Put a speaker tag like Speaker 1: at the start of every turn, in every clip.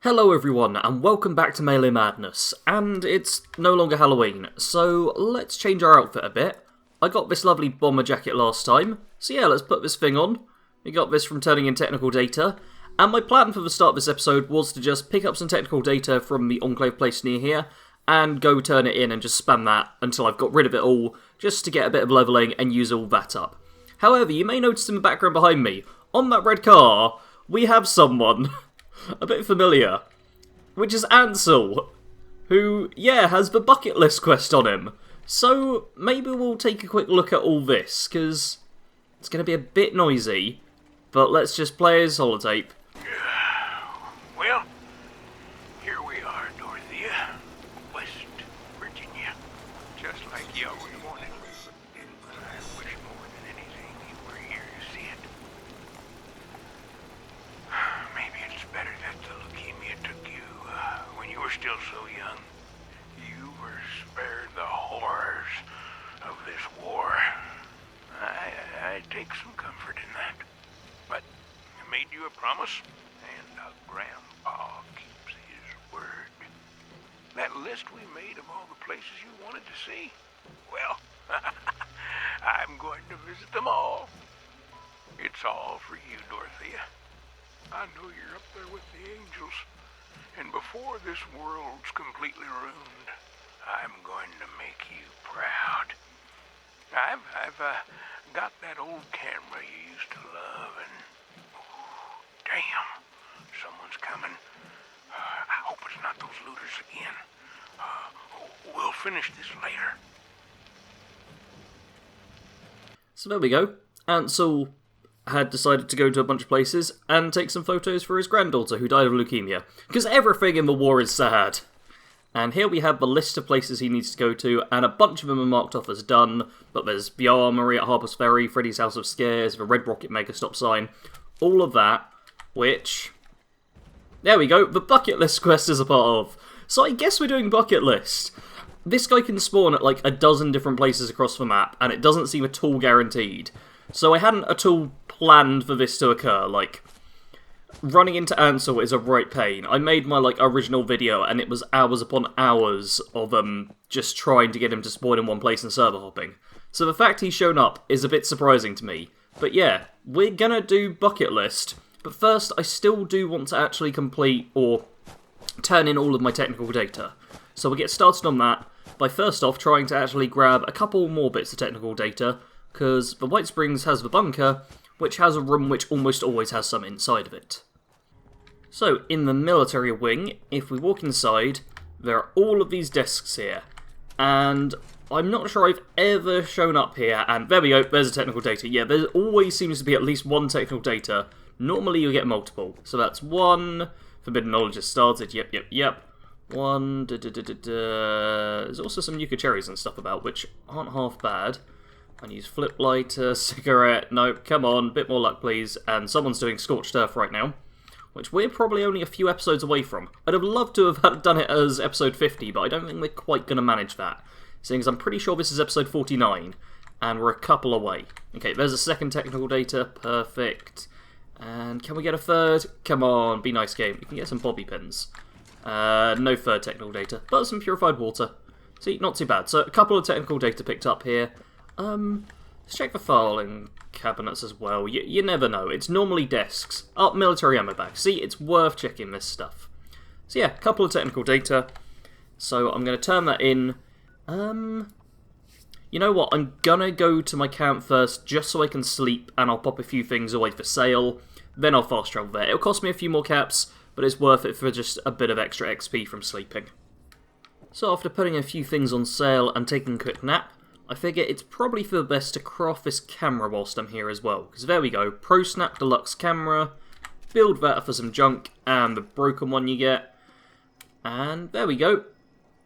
Speaker 1: Hello everyone, and welcome back to Melee Madness, and it's no longer Halloween, so let's change our outfit a bit. I got this lovely bomber jacket last time, so yeah, let's put this thing on. We got this from turning in technical data, and my plan for the start of this episode was to just pick up some technical data from the enclave place near here, and go turn it in and just spam that until I've got rid of it all, just to get a bit of levelling and use all that up. However, you may notice in the background behind me, on that red car, we have someone a bit familiar, which is Ansel, who, yeah, has the bucket list quest on him. So maybe we'll take a quick look at all this, because it's going to be a bit noisy, but let's just play his holotape.
Speaker 2: Well, here we are, Dorothea, West Virginia, just like you always wanted. But I wish more than anything you were here to see it. Maybe it's better that the leukemia took you when you were still so young. You were spared the horrors of this war. I take some comfort in that. But I made you a promise, and Grandpa keeps his word. That list we made of all the places you wanted to see, well, I'm going to visit them all. It's all for you, Dorothea. I know you're up there with the angels, and before this world's completely ruined, I'm going to make you proud. I've got that old camera you used to love, and damn, someone's coming. I hope it's not those looters again. We'll finish this later.
Speaker 1: So there we go. Ansel had decided to go to a bunch of places and take some photos for his granddaughter who died of leukemia. Because everything in the war is sad. And here we have the list of places he needs to go to, and a bunch of them are marked off as done, but there's the Armory at Harper's Ferry, Freddy's House of Scares, the Red Rocket Mega Stop sign, all of that, which, there we go, the bucket list quest is a part of. So I guess we're doing bucket list. This guy can spawn at like a dozen different places across the map, and it doesn't seem at all guaranteed. So I hadn't at all planned for this to occur, like, running into Ansel is a right pain. I made my, original video, and it was hours upon hours of, just trying to get him to spawn in one place and server hopping. So the fact he's shown up is a bit surprising to me. But yeah, we're gonna do bucket list. But first, I still do want to actually complete, or turn in all of my technical data. So we'll get started on that by first off trying to actually grab a couple more bits of technical data, because the White Springs has the bunker, which has a room which almost always has some inside of it. So, in the military wing, if we walk inside, there are all of these desks here, and I'm not sure I've ever shown up here, and there we go, there's a technical data. Yeah, there always seems to be at least one technical data. Normally you'll get multiple. So that's one, Forbidden Knowledge has started, yep. One, There's also some Yucca cherries and stuff about, which aren't half bad. I use flip lighter, cigarette, no, come on, bit more luck please, and someone's doing Scorched Earth right now, which we're probably only a few episodes away from. I'd have loved to have done it as episode 50, but I don't think we're quite going to manage that, seeing as I'm pretty sure this is episode 49, and we're a couple away. Okay, there's a second technical data, perfect, and can we get a third? Come on, be nice game, we can get some bobby pins. No third technical data, but some purified water. See, not too bad. So a couple of technical data picked up here. Let's check the filing cabinets as well. You never know. It's normally desks. Oh, military ammo bag. See, it's worth checking this stuff. So yeah, a couple of technical data. So I'm going to turn that in. You know what? I'm going to go to my camp first just so I can sleep, and I'll pop a few things away for sale. Then I'll fast travel there. It'll cost me a few more caps, but it's worth it for just a bit of extra XP from sleeping. So after putting a few things on sale and taking a quick nap, I figure it's probably for the best to craft this camera whilst I'm here as well. Because there we go, Pro Snap Deluxe camera, build that for some junk, and the broken one you get. And there we go.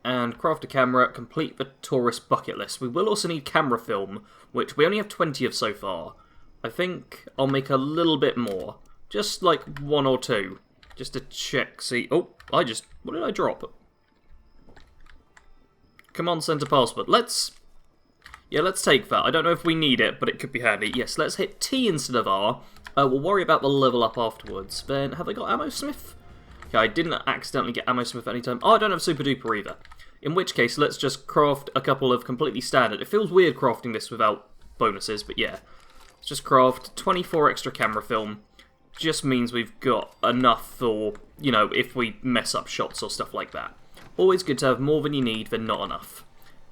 Speaker 1: And craft a camera, complete the tourist bucket list. We will also need camera film, which we only have 20 of so far. I think I'll make a little bit more. Just like one or two. Just to check, see... Oh, what did I drop? Command Center password. Let's take that. I don't know if we need it, but it could be handy. Yes, let's hit T instead of R. We'll worry about the level up afterwards. Then, have I got ammo smith? Yeah, I didn't accidentally get Ammo Smith any time. Oh, I don't have Super Duper either. In which case, let's just craft a couple of completely standard. It feels weird crafting this without bonuses, but yeah. Let's just craft 24 extra camera film. Just means we've got enough for, you know, if we mess up shots or stuff like that. Always good to have more than you need than not enough.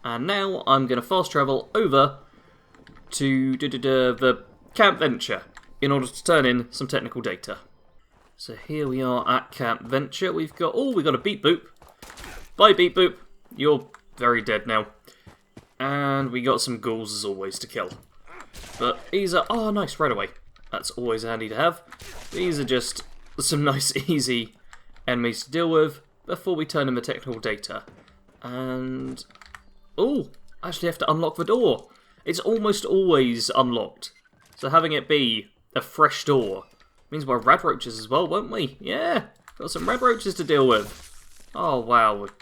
Speaker 1: And now I'm going to fast travel over to the Camp Venture in order to turn in some technical data. So here we are at Camp Venture. We've got a Beep Boop. Bye, Beep Boop. You're very dead now. And we got some ghouls as always to kill. But these are... Oh, nice, right away. That's always handy to have. These are just some nice, easy enemies to deal with before we turn in the technical data. And... Oh, I actually have to unlock the door. It's almost always unlocked. So having it be a fresh door means we're rad roaches as well, won't we? Yeah, got some rad roaches to deal with. Oh, wow. The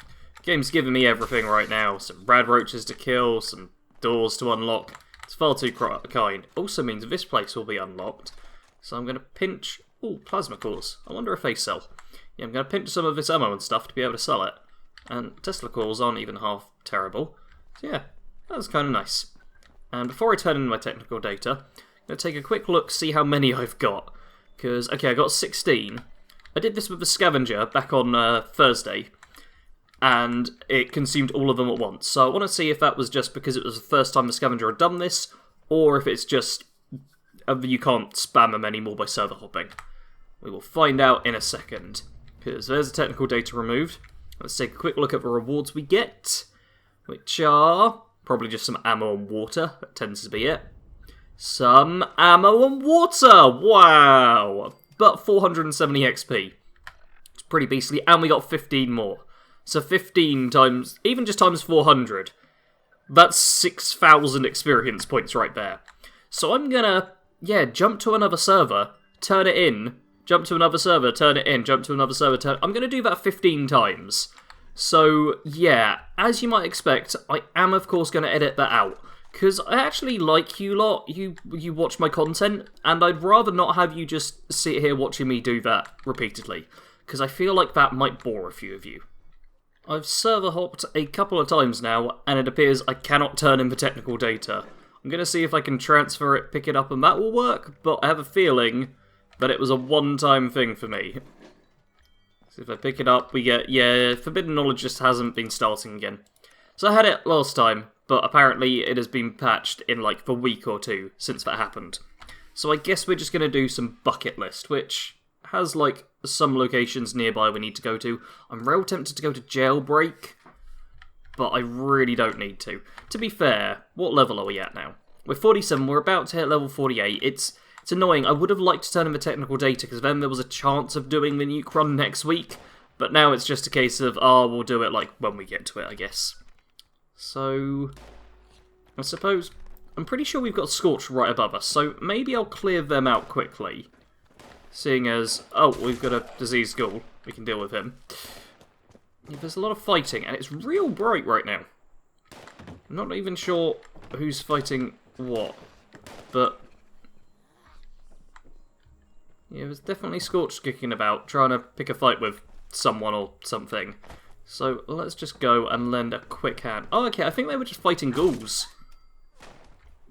Speaker 1: game's giving me everything right now. Some rad roaches to kill, some doors to unlock. It's far too kind. Also means this place will be unlocked. So I'm going to pinch... Ooh, plasma cores. I wonder if they sell. Yeah, I'm going to pinch some of this ammo and stuff to be able to sell it. And Tesla cores aren't even half terrible. So yeah, that's kind of nice. And before I turn in my technical data, I'm going to take a quick look, see how many I've got. Because, okay, I got 16. I did this with the scavenger back on Thursday. And it consumed all of them at once. So I want to see if that was just because it was the first time the scavenger had done this, or if it's just you can't spam them anymore by server hopping. We will find out in a second. Because there's the technical data removed. Let's take a quick look at the rewards we get, which are probably just some ammo and water. That tends to be it. Some ammo and water! Wow! But 470 XP. It's pretty beastly, and we got 15 more. So 15 times, even just times 400, that's 6,000 experience points right there. So I'm gonna, yeah, jump to another server, turn it in, jump to another server, turn it in, jump to another server, I'm gonna do that 15 times. So, yeah, as you might expect, I am of course gonna edit that out. Because I actually like you lot, you watch my content, and I'd rather not have you just sit here watching me do that repeatedly. Because I feel like that might bore a few of you. I've server hopped a couple of times now, and it appears I cannot turn in the technical data. I'm going to see if I can transfer it, pick it up, and that will work, but I have a feeling that it was a one-time thing for me. So if I pick it up, we get, yeah, Forbidden Knowledge just hasn't been starting again. So I had it last time, but apparently it has been patched in like the week or two since that happened. So I guess we're just going to do some bucket list, which has like some locations nearby we need to go to. I'm real tempted to go to Jailbreak, but I really don't need to. To be fair, what level are we at now? We're 47, we're about to hit level 48. It's annoying. I would have liked to turn in the technical data, because then there was a chance of doing the nuke run next week, but now it's just a case of, oh, we'll do it like when we get to it, I guess. So, I suppose, I'm pretty sure we've got Scorch right above us, so maybe I'll clear them out quickly. Seeing as, oh, we've got a diseased ghoul, we can deal with him. Yeah, there's a lot of fighting, and it's real bright right now. I'm not even sure who's fighting what, but... yeah, there's definitely Scorch kicking about, trying to pick a fight with someone or something. So let's just go and lend a quick hand. Oh, okay, I think they were just fighting ghouls.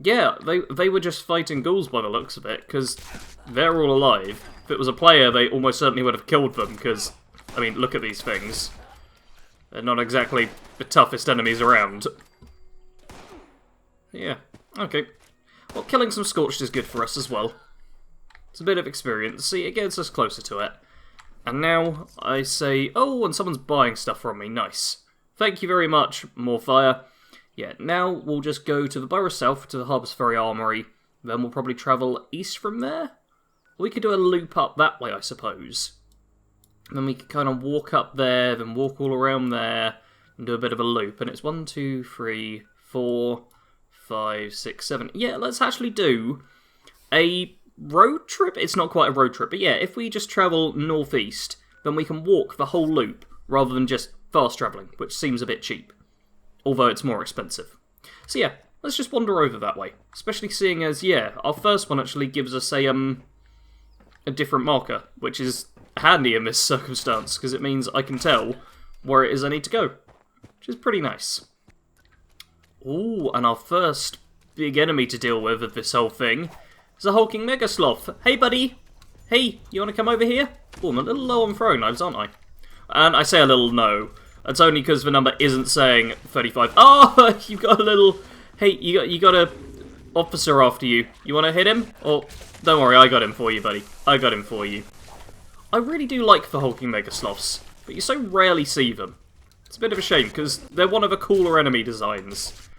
Speaker 1: Yeah, they were just fighting ghouls by the looks of it, because they're all alive. If it was a player, they almost certainly would have killed them, because, I mean, look at these things. They're not exactly the toughest enemies around. Yeah, okay. Well, killing some Scorched is good for us as well. It's a bit of experience. See, it gets us closer to it. And now I say, oh, and someone's buying stuff from me. Nice. Thank you very much, more fire. Yeah, now we'll just go to the Borough South, to the Harper's Ferry Armory. Then we'll probably travel east from there. We could do a loop up that way, I suppose. And then we could kind of walk up there, then walk all around there, and do a bit of a loop. And it's 1, 2, 3, 4, 5, 6, 7. Yeah, let's actually do a road trip? It's not quite a road trip, but yeah, if we just travel northeast, then we can walk the whole loop, rather than just fast travelling, which seems a bit cheap. Although it's more expensive. So yeah, let's just wander over that way. Especially seeing as, yeah, our first one actually gives us a different marker, which is handy in this circumstance, because it means I can tell where it is I need to go, which is pretty nice. Ooh, and our first big enemy to deal with of this whole thing is a hulking Megasloth. Hey, buddy! Hey, you want to come over here? Oh, I'm a little low on throwing knives, aren't I? And I say a little no. That's only because the number isn't saying 35. Oh, you've got a little... Hey, you got a officer after you. You want to hit him? Or don't worry, I got him for you, buddy. I got him for you. I really do like the hulking Megasloths, but you so rarely see them. It's a bit of a shame, because they're one of the cooler enemy designs.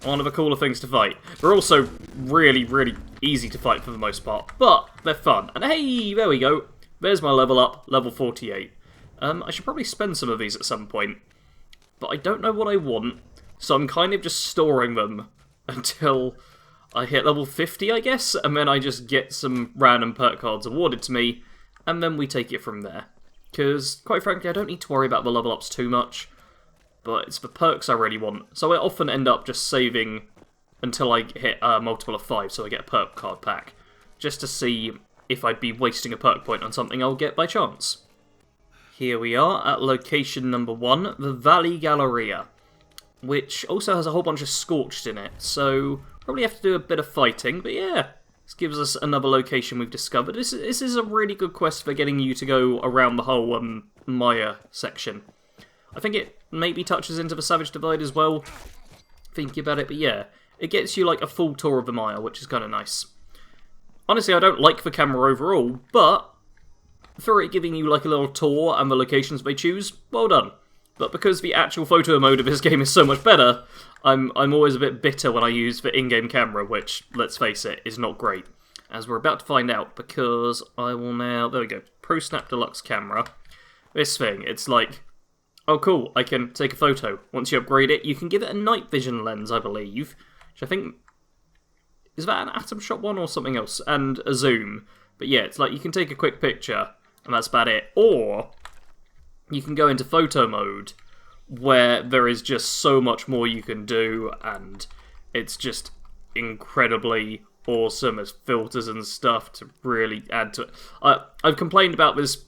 Speaker 1: One of the cooler things to fight. They're also really, really easy to fight for the most part, but they're fun. And hey, there we go. There's my level up, level 48. I should probably spend some of these at some point, but I don't know what I want, so I'm kind of just storing them until I hit level 50, I guess, and then I just get some random perk cards awarded to me, and then we take it from there. Because, quite frankly, I don't need to worry about the level ups too much, but it's the perks I really want. So I often end up just saving until I hit a multiple of 5, so I get a perk card pack, just to see if I'd be wasting a perk point on something I'll get by chance. Here we are at location number 1, the Valley Galleria, which also has a whole bunch of Scorched in it, so probably have to do a bit of fighting, but yeah, this gives us another location we've discovered. This is a really good quest for getting you to go around the whole Maya section. I think it maybe touches into the Savage Divide as well, thinking about it, but yeah, it gets you like a full tour of the Maya, which is kind of nice. Honestly, I don't like the camera overall, but for it giving you like a little tour and the locations they choose, well done. But because the actual photo mode of this game is so much better, I'm always a bit bitter when I use the in-game camera, which, let's face it, is not great. As we're about to find out, because I will now... There we go. Pro Snap Deluxe camera. This thing, it's like... Oh, cool, I can take a photo. Once you upgrade it, you can give it a night vision lens, I believe. Which I think... Is that an Atom Shot one or something else? And a zoom. But yeah, it's like you can take a quick picture, and that's about it. Or you can go into photo mode, where there is just so much more you can do, and it's just incredibly awesome as filters and stuff to really add to it. I've complained about this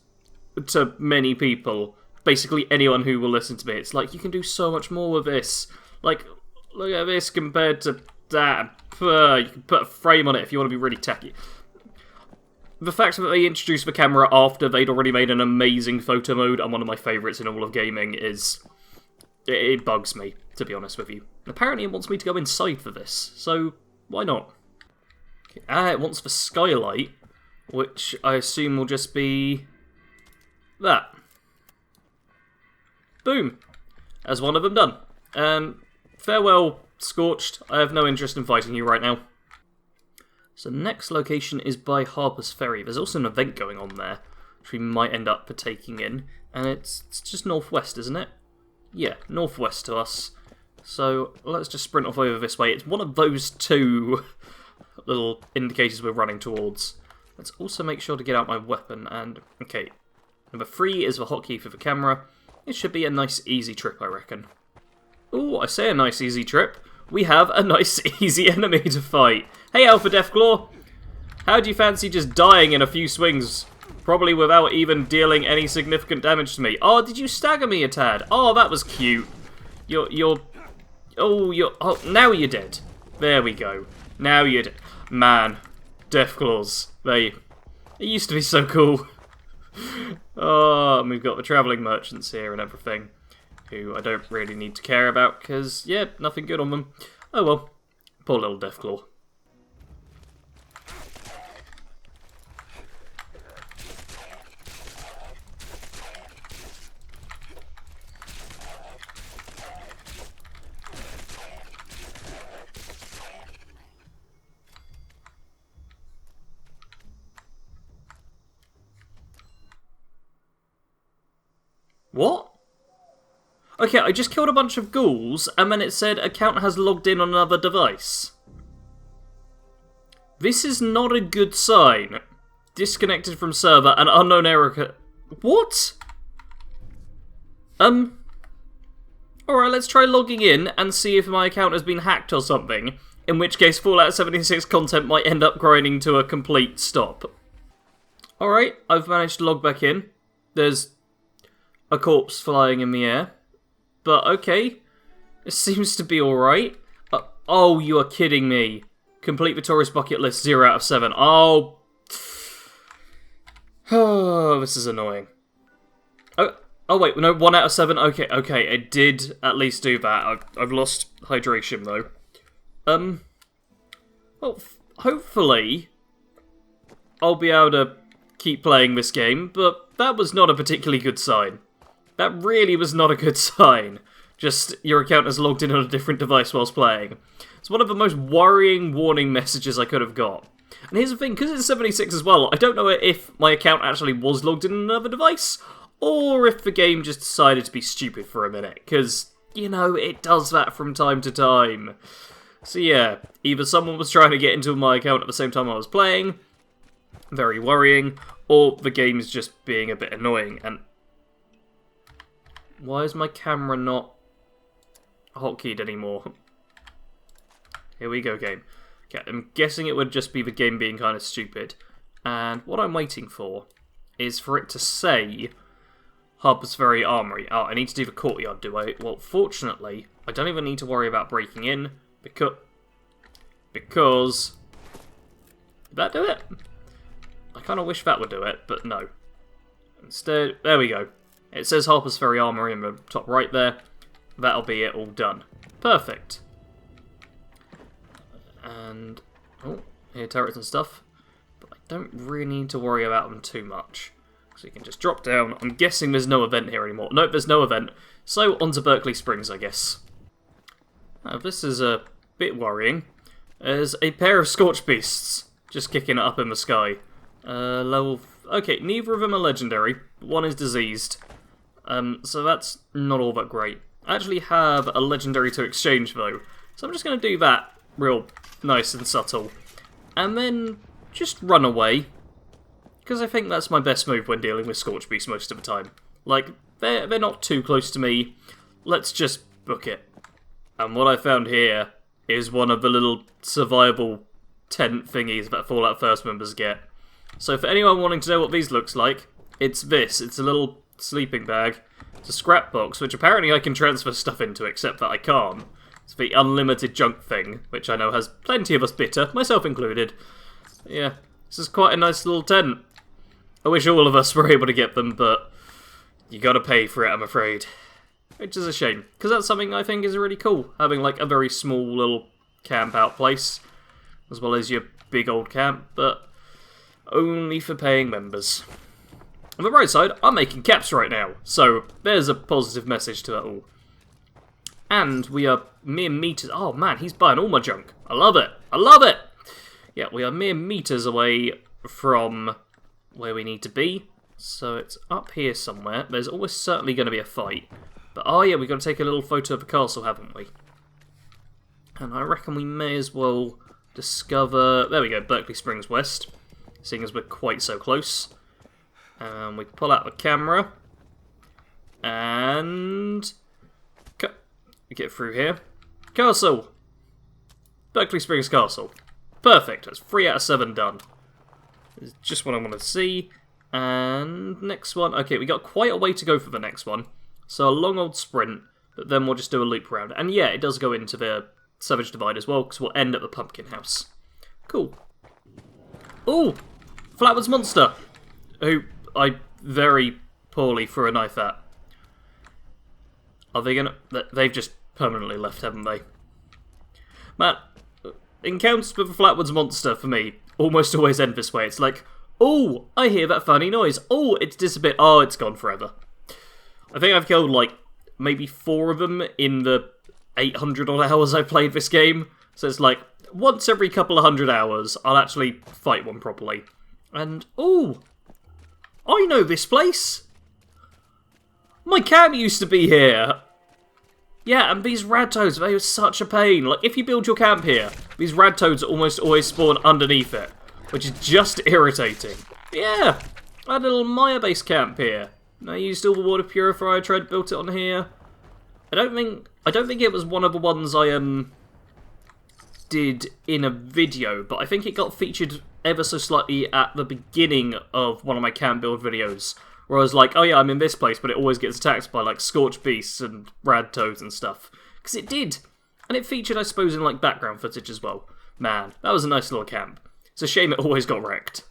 Speaker 1: to many people, basically anyone who will listen to me. It's like, you can do so much more with this. Like, look at this compared to that. You can put a frame on it if you want to be really tacky. The fact that they introduced the camera after they'd already made an amazing photo mode, and one of my favourites in all of gaming, is... It bugs me, to be honest with you. Apparently it wants me to go inside for this, so why not? Okay, it wants the skylight, which I assume will just be... that. Boom! As one of them done. Farewell, Scorched. I have no interest in fighting you right now. So next location is by Harper's Ferry. There's also an event going on there, which we might end up partaking in. And it's just northwest, isn't it? Yeah, northwest to us. So let's just sprint off over this way. It's one of those two little indicators we're running towards. Let's also make sure to get out my weapon. And, okay, number 3 is the hotkey for the camera. It should be a nice, easy trip, I reckon. Ooh, I say a nice, easy trip. We have a nice, easy enemy to fight. Hey, Alpha Deathclaw. How do you fancy just dying in a few swings? Probably without even dealing any significant damage to me. Oh, did you stagger me a tad? Oh, that was cute. Oh, now you're dead. There we go. Now you're dead. Man, Deathclaws. They used to be so cool. Oh, and we've got the travelling merchants here and everything, who I don't really need to care about, because, yeah, nothing good on them. Oh well. Poor little Deathclaw. What? Okay, I just killed a bunch of ghouls, and then it said account has logged in on another device. This is not a good sign. Disconnected from server, an unknown error... What? Alright, let's try logging in and see if my account has been hacked or something. In which case, Fallout 76 content might end up grinding to a complete stop. Alright, I've managed to log back in. There's a corpse flying in the air. But okay, it seems to be alright. Oh, you are kidding me. Complete Victorious bucket list 0 out of 7. Oh. Oh, this is annoying. Oh wait, no, 1 out of 7. Okay, it did at least do that. I've lost hydration though. Well, hopefully I'll be able to keep playing this game, but that was not a particularly good sign. That really was not a good sign. Just, your account is logged in on a different device whilst playing. It's one of the most worrying warning messages I could have got. And here's the thing, because it's 76 as well, I don't know if my account actually was logged in on another device, or if the game just decided to be stupid for a minute, because, you know, it does that from time to time. So yeah, either someone was trying to get into my account at the same time I was playing, very worrying, or the game's just being a bit annoying. And why is my camera not hotkeyed anymore? Here we go, game. Okay, I'm guessing it would just be the game being kind of stupid. And what I'm waiting for is for it to say Harper's Ferry Armory. Oh, I need to do the courtyard, do I? Well, fortunately, I don't even need to worry about breaking in, because... Did that do it? I kind of wish that would do it, but no. Instead, there we go. It says Harper's Ferry Armory in the top right there. That'll be it all done. Perfect. And, oh, here turrets and stuff. But I don't really need to worry about them too much. So you can just drop down. I'm guessing there's no event here anymore. Nope, there's no event. So, on to Berkeley Springs, I guess. Now, this is a bit worrying. There's a pair of Scorch Beasts just kicking it up in the sky. Level... Okay, neither of them are legendary. One is diseased. So that's not all that great. I actually have a legendary to exchange, though. So I'm just going to do that real nice and subtle. And then just run away. Because I think that's my best move when dealing with Scorch Beasts most of the time. Like, they're not too close to me. Let's just book it. And what I found here is one of the little survival tent thingies that Fallout First members get. So for anyone wanting to know what these looks like, it's this. It's a little sleeping bag. It's a scrap box, which apparently I can transfer stuff into, except that I can't. It's the unlimited junk thing, which I know has plenty of us bitter, myself included. Yeah, this is quite a nice little tent. I wish all of us were able to get them, but you gotta pay for it, I'm afraid. Which is a shame, because that's something I think is really cool, having like a very small little camp out place, as well as your big old camp, but only for paying members. On the right side, I'm making caps right now, so there's a positive message to that all. And we are mere meters... Oh man, he's buying all my junk. I love it. I love it! Yeah, we are mere meters away from where we need to be. So it's up here somewhere. There's almost certainly going to be a fight. But oh yeah, we've got to take a little photo of the castle, haven't we? And I reckon we may as well discover... There we go, Berkeley Springs West. Seeing as we're quite so close. And we pull out the camera. And... get through here. Castle! Berkeley Springs Castle. Perfect, that's 3 out of 7 done. It's just what I want to see. And next one. Okay, we got quite a way to go for the next one. So a long old sprint, but then we'll just do a loop around. And yeah, it does go into the Savage Divide as well, because we'll end at the Pumpkin House. Cool. Ooh! Flatwoods Monster! Who I very poorly threw a knife at. Are they gonna... They've just permanently left, haven't they? Man, encounters with the Flatwoods Monster, for me, almost always end this way. It's like, oh, I hear that funny noise. Oh, it's disappeared. Oh, it's gone forever. I think I've killed, like, maybe 4 of them in the 800 odd hours I've played this game. So it's like, once every couple of 100 hours, I'll actually fight one properly. And, oh, I know this place. My camp used to be here. Yeah, and these radtoads, they were such a pain. Like, if you build your camp here, these radtoads almost always spawn underneath it, which is just irritating. Yeah, I had a little Maya base camp here. I used all the water purifier, tried to build it on here. I don't think it was one of the ones I did in a video, but I think it got featured ever so slightly at the beginning of one of my camp build videos, where I was like, oh yeah, I'm in this place, but it always gets attacked by, like, Scorched Beasts and Rad Toads and stuff. Because it did. And it featured, I suppose, in, like, background footage as well. Man, that was a nice little camp. It's a shame it always got wrecked.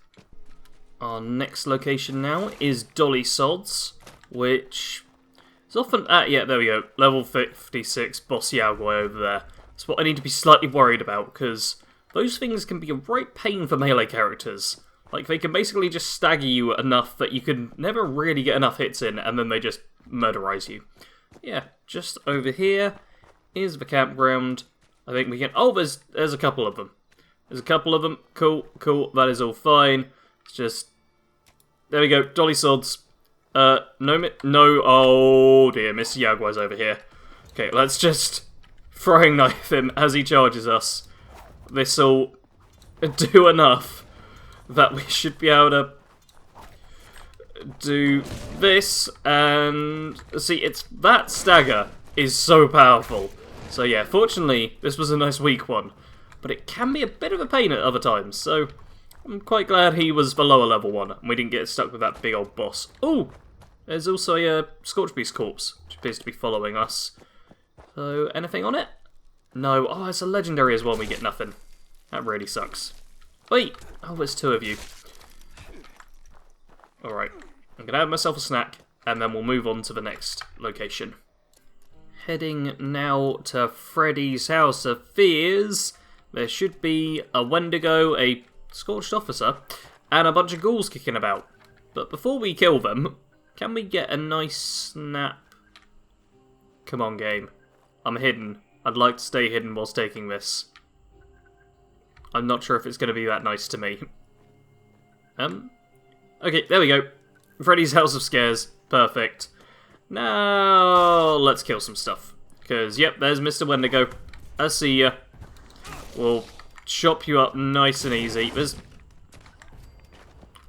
Speaker 1: Our next location now is Dolly Sods, which is often... yeah, there we go. Level 56, Boss Yaogwai over there. That's what I need to be slightly worried about, because those things can be a right pain for melee characters. Like, they can basically just stagger you enough that you can never really get enough hits in, and then they just murderize you. Yeah, just over here is the campground. I think we can... Oh, there's a couple of them. There's a couple of them. Cool, cool. That is all fine. It's just... There we go. Dolly Sods. No... Oh, dear. Mr. Yaogwai's over here. Okay, let's just throwing knife him as he charges us. This'll do enough that we should be able to do this, and see, it's that stagger is so powerful. So yeah, fortunately, this was a nice weak one, but it can be a bit of a pain at other times, so I'm quite glad he was the lower level one, and we didn't get stuck with that big old boss. Oh, there's also a Scorched Beast corpse, which appears to be following us. So, anything on it? No. Oh, it's a legendary as well, we get nothing. That really sucks. Wait! Oh, there's two of you. Alright. I'm going to have myself a snack, and then we'll move on to the next location. Heading now to Freddy's House of Fears. There should be a Wendigo, a Scorched Officer, and a bunch of ghouls kicking about. But before we kill them, can we get a nice snap? Come on, game. I'm hidden. I'd like to stay hidden whilst taking this. I'm not sure if it's going to be that nice to me. Okay, there we go. Freddy's House of Scares. Perfect. Now, let's kill some stuff. Because, yep, there's Mr. Wendigo. I see ya. We'll chop you up nice and easy. There's...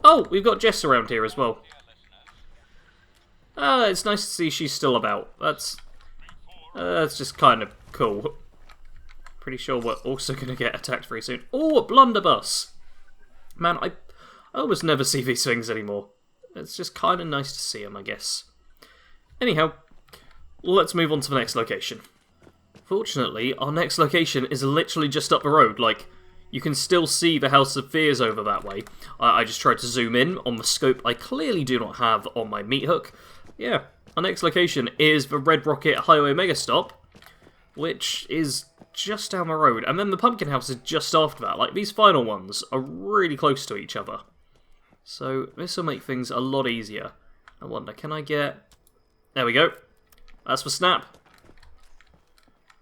Speaker 1: Oh, we've got Jess around here as well. It's nice to see she's still about. That's just kind of cool. Pretty sure we're also going to get attacked very soon. Oh, a blunderbuss! Man, I almost never see these things anymore. It's just kind of nice to see them, I guess. Anyhow, let's move on to the next location. Fortunately, our next location is literally just up the road. Like, you can still see the House of Fears over that way. I just tried to zoom in on the scope I clearly do not have on my meat hook. Yeah, our next location is the Red Rocket Highway Megastop, which is just down the road. And then the Pumpkin House is just after that. Like, these final ones are really close to each other. So, this will make things a lot easier. I wonder, can I get... There we go. That's for Snap.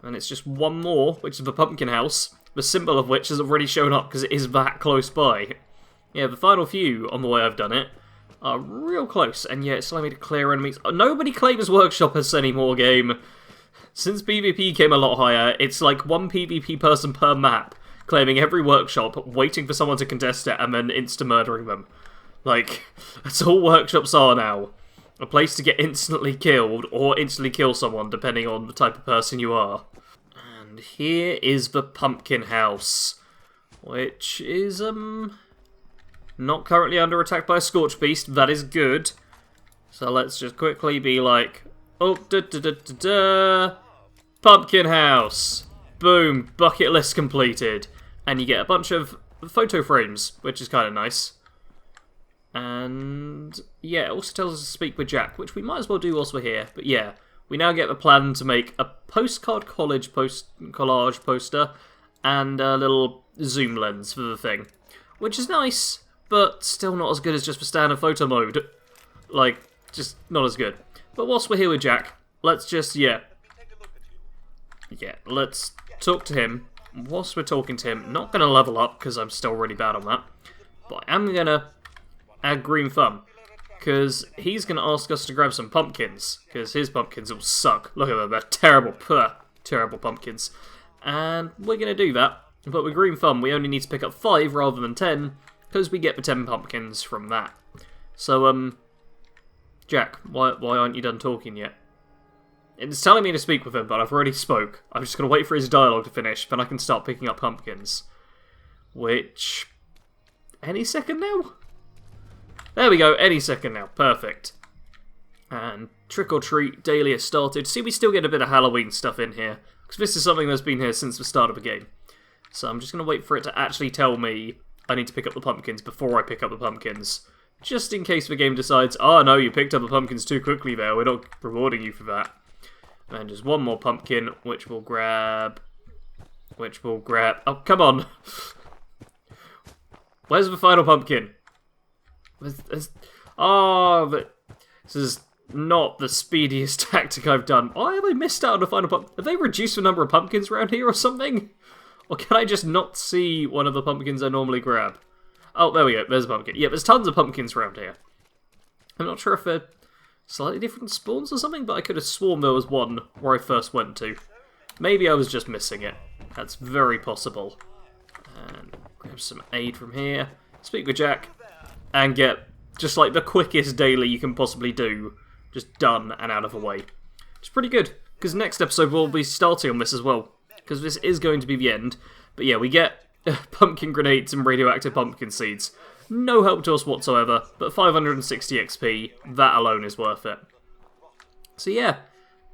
Speaker 1: And it's just one more, which is the Pumpkin House, the symbol of which has already shown up because it is that close by. Yeah, the final few, on the way I've done it, are real close, and yeah, it's allowing me to clear enemies. Nobody claims Workshoppers anymore, game. Since PvP came a lot higher, it's like one PvP person per map, claiming every workshop, waiting for someone to contest it, and then insta-murdering them. Like, that's all workshops are now. A place to get instantly killed, or instantly kill someone, depending on the type of person you are. And here is the Pumpkin House, which is, not currently under attack by a Scorched Beast. That is good. So let's just quickly be like, oh, Pumpkin House! Boom, bucket list completed. And you get a bunch of photo frames, which is kind of nice. And yeah, it also tells us to speak with Jack, which we might as well do whilst we're here. But yeah, we now get the plan to make a postcard collage collage poster and a little zoom lens for the thing, which is nice, but still not as good as just the standard photo mode. Like, just not as good. But whilst we're here with Jack, let's just, let's talk to him. Whilst we're talking to him, not going to level up, because I'm still really bad on that, but I am going to add Green Thumb, because he's going to ask us to grab some pumpkins, because his pumpkins will suck. Look at them, they're terrible, terrible pumpkins. And we're going to do that, but with Green Thumb we only need to pick up 5 rather than 10, because we get the 10 pumpkins from that. So, Jack, why aren't you done talking yet? It's telling me to speak with him, but I've already spoke. I'm just going to wait for his dialogue to finish, then I can start picking up pumpkins. Which... any second now? There we go, any second now. Perfect. And Trick or Treat daily has started. See, we still get a bit of Halloween stuff in here, because this is something that's been here since the start of the game. So I'm just going to wait for it to actually tell me I need to pick up the pumpkins before I pick up the pumpkins. Just in case the game decides, oh no, you picked up the pumpkins too quickly there, we're not rewarding you for that. And just one more pumpkin, which we'll grab... oh, come on! Where's the final pumpkin? This is not the speediest tactic I've done. Why have I missed out on the final pumpkin? Have they reduced the number of pumpkins around here or something? Or can I just not see one of the pumpkins I normally grab? Oh, there we go. There's a pumpkin. Yeah, there's tons of pumpkins around here. I'm not sure if they're slightly different spawns or something, but I could have sworn there was one where I first went to. Maybe I was just missing it. That's very possible. And grab some aid from here. Speak with Jack. And get just like the quickest daily you can possibly do. Just done and out of the way. It's pretty good. Because next episode we'll be starting on this as well. Because this is going to be the end. But yeah, we get pumpkin grenades and radioactive pumpkin seeds. No help to us whatsoever, but 560 XP, that alone is worth it. So yeah,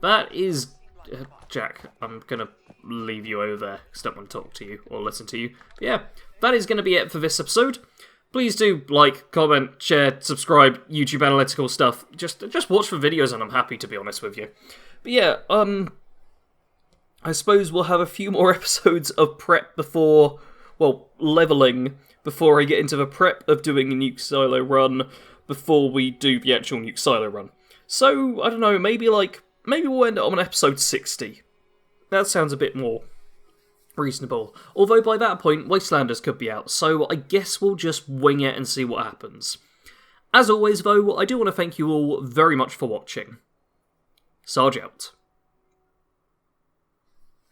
Speaker 1: that is... Jack, I'm going to leave you over there, because I don't want to talk to you or listen to you. But yeah, that is going to be it for this episode. Please do like, comment, share, subscribe, YouTube analytical stuff. Just watch the videos and I'm happy, to be honest with you. But yeah, I suppose we'll have a few more episodes of prep before... well, leveling before I get into the prep of doing a Nuke Silo run before we do the actual Nuke Silo run. So, I don't know, maybe we'll end up on episode 60. That sounds a bit more reasonable. Although by that point, Wastelanders could be out, so I guess we'll just wing it and see what happens. As always though, I do want to thank you all very much for watching. Sarge out.